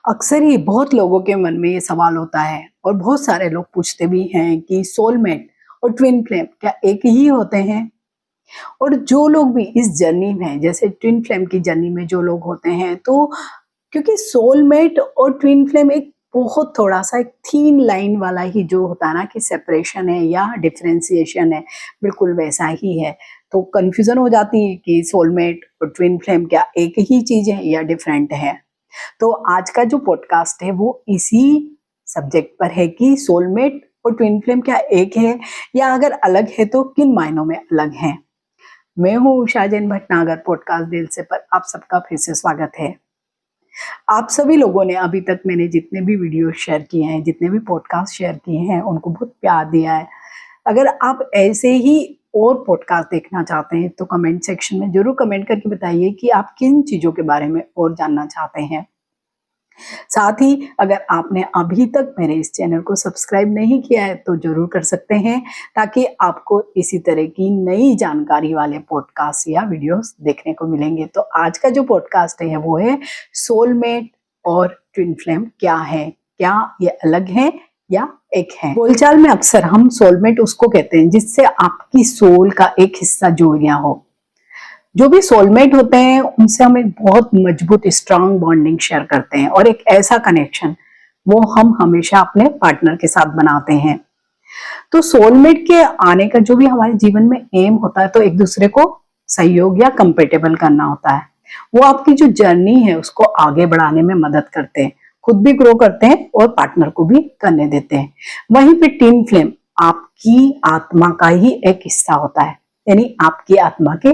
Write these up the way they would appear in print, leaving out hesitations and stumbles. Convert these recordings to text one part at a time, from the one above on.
अक्सर ही बहुत लोगों के मन में ये सवाल होता है और बहुत सारे लोग पूछते भी हैं कि सोलमेट और ट्विन फ्लेम क्या एक ही होते हैं। और जो लोग भी इस जर्नी में जैसे ट्विन फ्लेम की जर्नी में जो लोग होते हैं तो क्योंकि सोलमेट और ट्विन फ्लेम एक बहुत थोड़ा सा एक थीन लाइन वाला ही जो होता है ना कि सेपरेशन है या डिफरेंशिएशन है, बिल्कुल वैसा ही है। तो कंफ्यूजन हो जाती है कि सोलमेट और ट्विन फ्लेम क्या एक ही चीज है या डिफरेंट है। तो आज का जो पॉडकास्ट है वो इसी सब्जेक्ट पर है कि सोलमेट और ट्विन फ्लेम क्या एक है या अगर अलग है तो किन मायनों में अलग है। मैं हूँ उषा जैन भटनागर, पॉडकास्ट दिल से पर आप सबका फिर से स्वागत है। आप सभी लोगों ने अभी तक मैंने जितने भी वीडियो शेयर किए हैं, जितने भी पॉडकास्ट शेयर किए हैं, उनको बहुत प्यार दिया है। अगर आप ऐसे ही और पॉडकास्ट देखना चाहते हैं तो कमेंट सेक्शन में जरूर कमेंट करके बताइए कि आप किन चीजों के बारे में और जानना चाहते हैं। साथ ही अगर आपने अभी तक मेरे इस चैनल को सब्सक्राइब नहीं किया है तो जरूर कर सकते हैं, ताकि आपको इसी तरह की नई जानकारी वाले पॉडकास्ट या वीडियोस देखने को मिलेंगे। तो आज का जो पॉडकास्ट है वो है सोलमेट और ट्विन फ्लेम क्या है, क्या ये अलग है या एक है। बोलचाल में अक्सर हम सोलमेट उसको कहते हैं जिससे आपकी सोल का एक हिस्सा जुड़ गया हो। जो भी सोलमेट होते हैं उनसे हम एक बहुत मजबूत स्ट्रांग बॉन्डिंग शेयर करते हैं और एक ऐसा कनेक्शन वो हम हमेशा अपने पार्टनर के साथ बनाते हैं। तो सोलमेट के आने का जो भी हमारे जीवन में एम होता है तो एक दूसरे को सहयोग या कंपेटेबल करना होता है। वो आपकी जो जर्नी है उसको आगे बढ़ाने में मदद करते हैं, खुद भी ग्रो करते हैं और पार्टनर को भी करने देते हैं। वहीं पे ट्विन फ्लेम आपकी आत्मा का ही एक हिस्सा होता है, यानी आपकी आत्मा के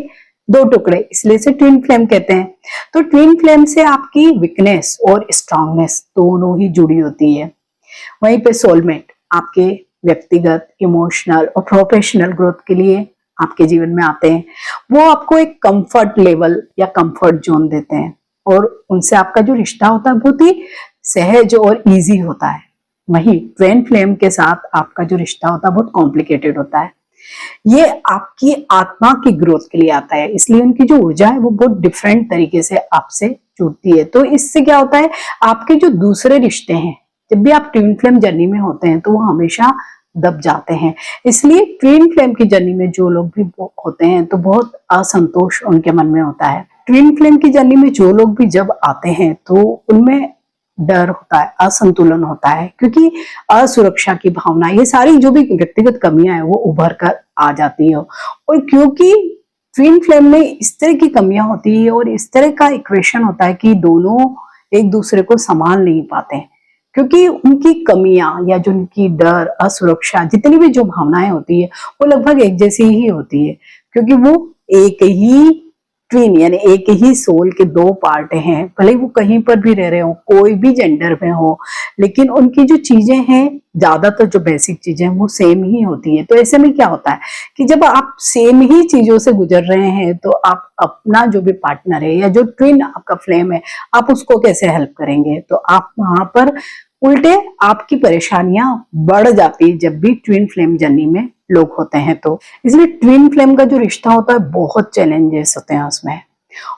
दो टुकड़े, इसलिए से ट्विन फ्लेम कहते हैं। तो ट्विन फ्लेम से आपकी वीकनेस और स्ट्रांगनेस दोनों ही जुड़ी होती है। वहीं पे सोलमेट आपके व्यक्तिगत, इमोशनल और प्रोफेशनल ग्रोथ के लिए आपके जीवन में आते हैं। वो आपको एक कंफर्ट लेवल या कंफर्ट जोन देते हैं और उनसे आपका जो रिश्ता होता है बहुत ही सहज और इजी होता है। वहीं ट्विन फ्लेम के साथ आपका जो रिश्ता होता है बहुत कॉम्प्लिकेटेड होता है। ये आपकी आत्मा की ग्रोथ के लिए आता है, इसलिए उनकी जो ऊर्जा है वो बहुत डिफरेंट तरीके से आपसे जुड़ती है। तो इससे क्या होता है, आपके जो दूसरे रिश्ते हैं जब भी आप ट्विन फ्लेम जर्नी में होते हैं तो वो हमेशा दब जाते हैं। इसलिए ट्विन फ्लेम की जर्नी में जो लोग भी होते हैं तो बहुत असंतोष उनके मन में होता है। ट्विन फ्लेम की जर्नी में जो लोग भी जब आते हैं तो उनमें डर होता है, असंतुलन होता है, क्योंकि असुरक्षा की भावना, ये सारी जो भी व्यक्तिगत कमियां हैं वो उभर कर आ जाती है। और क्योंकि ट्विन फ्लेम में इस तरह की कमियां होती है और इस तरह का इक्वेशन होता है कि दोनों एक दूसरे को संभाल नहीं पाते हैं, क्योंकि उनकी कमियां या जो उनकी डर, असुरक्षा, जितनी भी जो भावनाएं होती है वो लगभग एक जैसी ही होती है, क्योंकि वो एक ही ट्विन यानी एक ही सोल के दो पार्ट हैं। भले वो कहीं पर भी रह रहे हो, कोई भी जेंडर में हो, लेकिन उनकी जो चीजें हैं, ज्यादातर जो बेसिक चीजें हैं वो सेम ही होती है। तो ऐसे में क्या होता है कि जब आप सेम ही चीजों से गुजर रहे हैं तो आप अपना जो भी पार्टनर है या जो ट्विन आपका फ्लेम है, आप उसको कैसे हेल्प करेंगे। तो आप वहां पर उल्टे आपकी परेशानियां बढ़ जाती है जब भी ट्विन फ्लेम जर्नी में लोग होते हैं। तो इसलिए ट्विन फ्लेम का जो रिश्ता होता है बहुत चैलेंजेस होते हैं उसमें।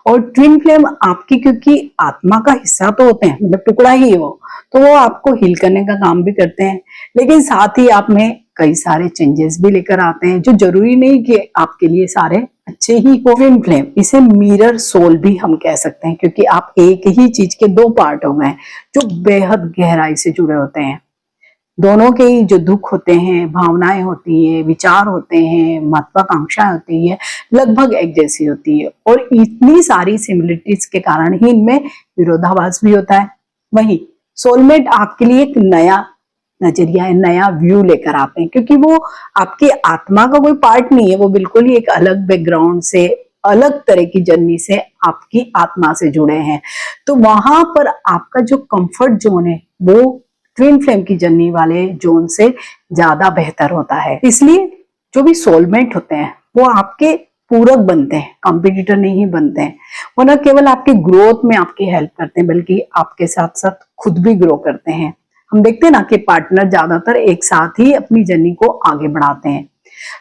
और ट्विन फ्लेम आपकी क्योंकि आत्मा का हिस्सा तो होते हैं, मतलब टुकड़ा ही वो, तो वो आपको हील करने का काम भी करते हैं, लेकिन साथ ही आप में कई सारे चेंजेस भी लेकर आते हैं जो जरूरी नहीं कि आपके लिए सारे अच्छे ही हो। ट्विन फ्लेम इसे मिरर सोल भी हम कह सकते हैं, क्योंकि आप एक ही चीज के दो पार्ट हो गए जो बेहद गहराई से जुड़े होते हैं। दोनों के ही जो दुख होते हैं, भावनाएं होती है, विचार होते हैं, महत्वाकांक्षाएं होती है, लगभग एक जैसी होती है। और इतनी सारी सिमिलरिटीज के कारण ही इनमें विरोधाभास भी होता है। वहीं सोलमेट आपके लिए एक नया नजरिया, नया व्यू लेकर आते हैं, क्योंकि वो आपकी आत्मा का कोई पार्ट नहीं है, वो बिल्कुल ही एक अलग बैकग्राउंड से, अलग तरह की जर्नी से आपकी आत्मा से जुड़े हैं। तो वहां पर आपका जो कंफर्ट जोन है वो ट्विन फ्लेम की जर्नी वाले जोन से ज्यादा बेहतर होता है। इसलिए जो भी सोलमेट होते हैं वो आपके पूरक बनते हैं, कॉम्पिटिटर नहीं बनते हैं। वो न केवल आपकी ग्रोथ में आपकी हेल्प करते हैं बल्कि आपके साथ साथ खुद भी ग्रो करते हैं। हम देखते हैं ना कि पार्टनर ज्यादातर एक साथ ही अपनी जर्नी को आगे बढ़ाते हैं।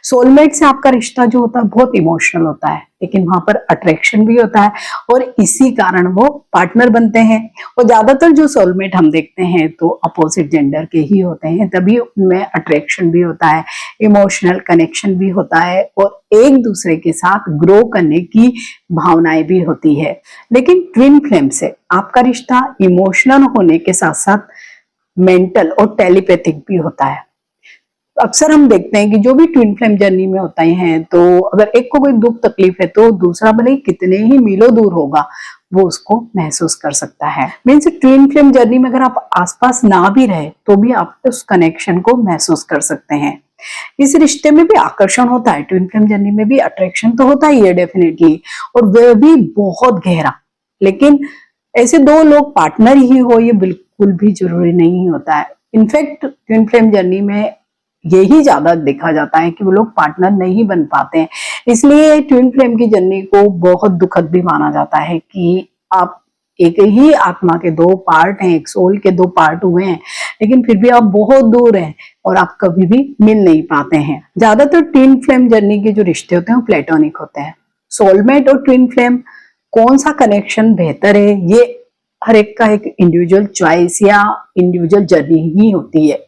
सोलमेट से आपका रिश्ता जो होता है बहुत इमोशनल होता है, लेकिन वहां पर अट्रैक्शन भी होता है और इसी कारण वो पार्टनर बनते हैं। और ज्यादातर जो सोलमेट हम देखते हैं तो अपोजिट जेंडर के ही होते हैं, तभी उनमें अट्रैक्शन भी होता है, इमोशनल कनेक्शन भी होता है और एक दूसरे के साथ ग्रो करने की भावनाएं भी होती है। लेकिन ट्विन फ्लेम से आपका रिश्ता इमोशनल होने के साथ साथ मेंटल और टेलीपैथिक भी होता है। अक्सर हम देखते हैं कि जो भी ट्विन फ्लेम जर्नी में होते हैं तो अगर एक को कोई दुख तकलीफ है तो दूसरा भले ही कितने ही मीलों दूर होगा वो उसको महसूस कर सकता है। मीन्स ट्विन फ्लेम जर्नी में अगर आप आसपास ना भी रहे तो भी आप उस कनेक्शन को महसूस कर सकते हैं। इस रिश्ते में भी आकर्षण होता है, ट्विन फ्लेम जर्नी में भी अट्रैक्शन तो होता ही है डेफिनेटली, और वह भी बहुत गहरा। लेकिन ऐसे दो लोग पार्टनर ही हो ये बिल्कुल भी जरूरी नहीं होता है। इनफैक्ट ट्विन फ्लेम जर्नी में यही ज्यादा देखा जाता है कि वो लोग पार्टनर नहीं बन पाते हैं। इसलिए ट्विन फ्लेम की जर्नी को बहुत दुखद भी माना जाता है कि आप एक ही आत्मा के दो पार्ट हैं, एक सोल के दो पार्ट हुए हैं, लेकिन फिर भी आप बहुत दूर हैं और आप कभी भी मिल नहीं पाते हैं। ज्यादातर ट्विन फ्लेम जर्नी के जो रिश्ते होते हैं वो प्लेटोनिक होते हैं। सोलमेट और ट्विन फ्लेम कौन सा कनेक्शन बेहतर है ये हर एक का एक इंडिविजुअल चॉइस या इंडिविजुअल जर्नी ही होती है।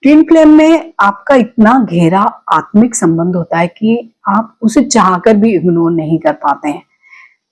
ट्विन फ्लेम में आपका इतना गहरा आत्मिक संबंध होता है कि आप उसे चाहकर भी इग्नोर नहीं कर पाते हैं।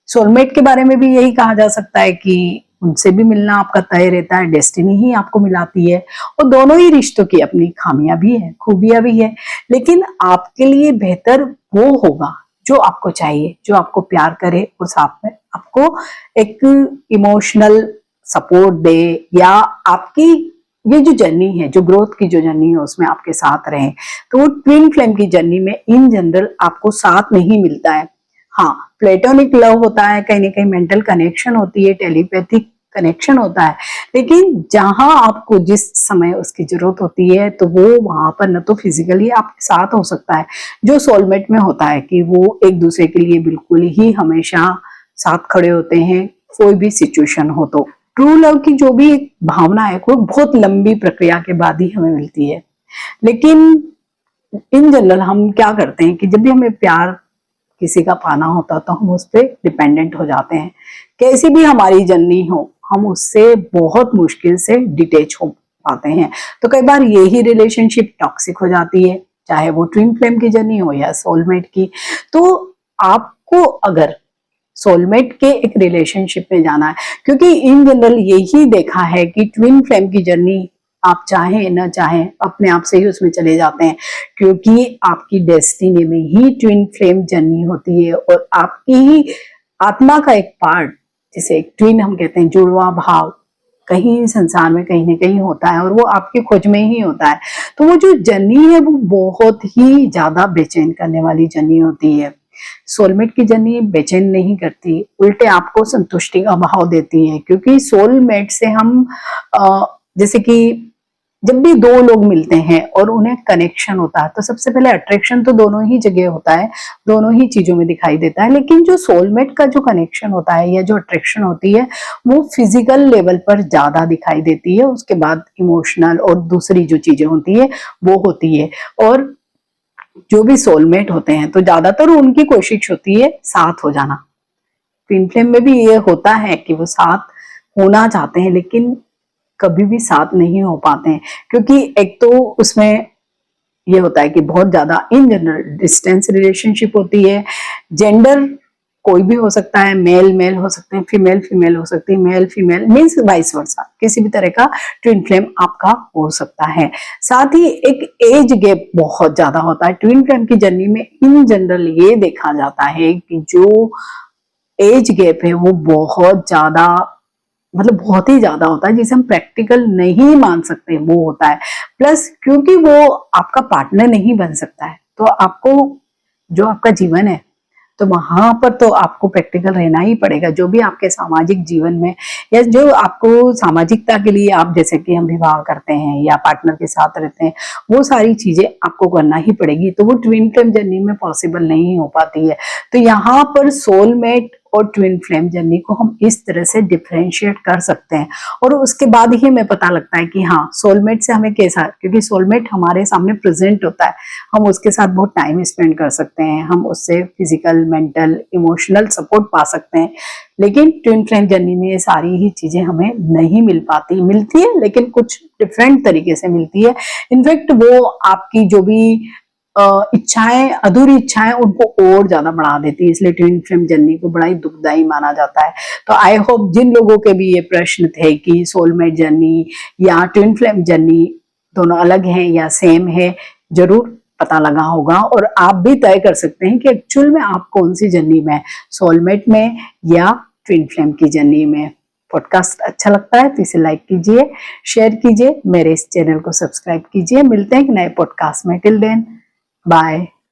सोलमेट के बारे में भी यही कहा जा सकता है कि उनसे भी मिलना आपका तय रहता है, डेस्टिनी ही आपको मिलाती है। और दोनों ही रिश्तों की अपनी खामियां भी है, खूबियां भी है, लेकिन आपके लिए बेहतर वो होगा जो आपको चाहिए, जो आपको प्यार करे और साथ में आपको एक इमोशनल सपोर्ट दे, या आपकी ये जो जर्नी है, जो ग्रोथ की जो जर्नी है उसमें आपके साथ रहे। तो वो ट्विन फ्लेम की जर्नी में इन जनरल आपको साथ नहीं मिलता है। हाँ, प्लेटोनिक लव होता है, कहीं ना कहीं मेंटल कनेक्शन होती है, टेलीपैथिक कनेक्शन होता है, लेकिन जहां आपको जिस समय उसकी जरूरत होती है तो वो वहां पर न तो फिजिकली आपके साथ हो सकता है, जो सोलमेट में होता है कि वो एक दूसरे के लिए बिल्कुल ही हमेशा साथ खड़े होते हैं, कोई भी सिचुएशन हो तो। ट्रू लव की जो भी एक भावना है वो बहुत लंबी प्रक्रिया के बाद ही हमें मिलती है। लेकिन इन जनरल हम क्या करते हैं कि जब भी हमें प्यार किसी का पाना होता तो हम उस पर डिपेंडेंट हो जाते हैं। कैसी भी हमारी जर्नी हो हम उससे बहुत मुश्किल से डिटेच हो पाते हैं। तो कई बार यही रिलेशनशिप टॉक्सिक हो जाती है, चाहे वो ट्विन फ्लेम की जर्नी हो या सोलमेट की। तो आपको अगर सोलमेट के एक रिलेशनशिप में जाना है, क्योंकि इन जनरल यही देखा है कि ट्विन फ्लेम की जर्नी आप चाहें न चाहें अपने आप से ही उसमें चले जाते हैं, क्योंकि आपकी डेस्टिनी में ही ट्विन फ्लेम जर्नी होती है और आपकी ही आत्मा का एक पार्ट, जिसे एक ट्विन हम कहते हैं, जुड़वा भाव कहीं संसार में कहीं ना कहीं होता है और वो आपकी खोज में ही होता है। तो वो जो जर्नी है वो बहुत ही ज्यादा बेचैन करने वाली जर्नी होती है। सोलमेट की जर्नी बेचैन नहीं करती, उल्टे आपको संतुष्टि का भाव देती है, क्योंकि सोलमेट से हम जैसे कि जब भी दो लोग मिलते हैं और उन्हें कनेक्शन होता है तो सबसे पहले अट्रैक्शन तो दोनों ही जगह होता है, दोनों ही चीजों में दिखाई देता है। लेकिन जो सोलमेट का जो कनेक्शन होता है या जो अट्रैक्शन होती है वो फिजिकल लेवल पर ज्यादा दिखाई देती है, उसके बाद इमोशनल और दूसरी जो चीजें होती है वो होती है। और जो भी सोलमेट होते हैं तो ज्यादातर उनकी कोशिश होती है साथ हो जाना। ट्विन फ्लेम में भी ये होता है कि वो साथ होना चाहते हैं लेकिन कभी भी साथ नहीं हो पाते हैं, क्योंकि एक तो उसमें ये होता है कि बहुत ज्यादा इन जनरल डिस्टेंस रिलेशनशिप होती है। जेंडर कोई भी हो सकता है, मेल मेल हो सकते हैं, फीमेल फीमेल हो सकती है, male female, means vice versa, किसी भी तरह का ट्विन फ्लेम आपका हो सकता है। साथ ही एक एज गैप बहुत ज्यादा होता है ट्विन फ्लेम की जर्नी में। इन जनरल ये देखा जाता है कि जो एज गैप है वो बहुत ज्यादा, मतलब बहुत ही ज्यादा होता है, जिसे हम प्रैक्टिकल नहीं मान सकते वो होता है। प्लस क्योंकि वो आपका पार्टनर नहीं बन सकता है तो आपको जो आपका जीवन है तो वहां पर तो आपको प्रैक्टिकल रहना ही पड़ेगा। जो भी आपके सामाजिक जीवन में या जो आपको सामाजिकता के लिए आप जैसे कि हम विवाह करते हैं या पार्टनर के साथ रहते हैं वो सारी चीजें आपको करना ही पड़ेगी। तो वो ट्विन फ्लेम जर्नी में पॉसिबल नहीं हो पाती है। तो यहाँ पर सोलमेट और ट्विन फ्लेम जर्नी को हम इस तरह से डिफरेंशिएट कर सकते हैं। और उसके बाद ही हमें पता लगता है कि हाँ, सोलमेट से हमें कैसा, क्योंकि सोलमेट हमारे सामने प्रेजेंट होता है, हम उसके साथ बहुत टाइम स्पेंड कर सकते हैं, हम उससे फिजिकल, मेंटल, इमोशनल सपोर्ट पा सकते हैं। लेकिन ट्विन फ्लेम जर्नी में ये सारी ही चीजें हमें नहीं मिल पाती, मिलती है लेकिन कुछ डिफरेंट तरीके से मिलती है। इनफैक्ट वो आपकी जो भी इच्छाएं, अधूरी इच्छाएं, उनको और ज्यादा बढ़ा देती है, इसलिए ट्विन फ्लेम जर्नी को बड़ा ही दुखदाई माना जाता है। तो आई होप जिन लोगों के भी ये प्रश्न थे कि सोलमेट जर्नी या ट्विन फ्लेम जर्नी दोनों अलग हैं या सेम है, जरूर पता लगा होगा और आप भी तय कर सकते हैं कि एक्चुअल में आप कौन सी जर्नी में, सोलमेट में या ट्विन फ्लेम की जर्नी में। पॉडकास्ट अच्छा लगता है तो इसे लाइक कीजिए, शेयर कीजिए, मेरे इस चैनल को सब्सक्राइब कीजिए। मिलते हैं एक नए पॉडकास्ट में। Till then, bye.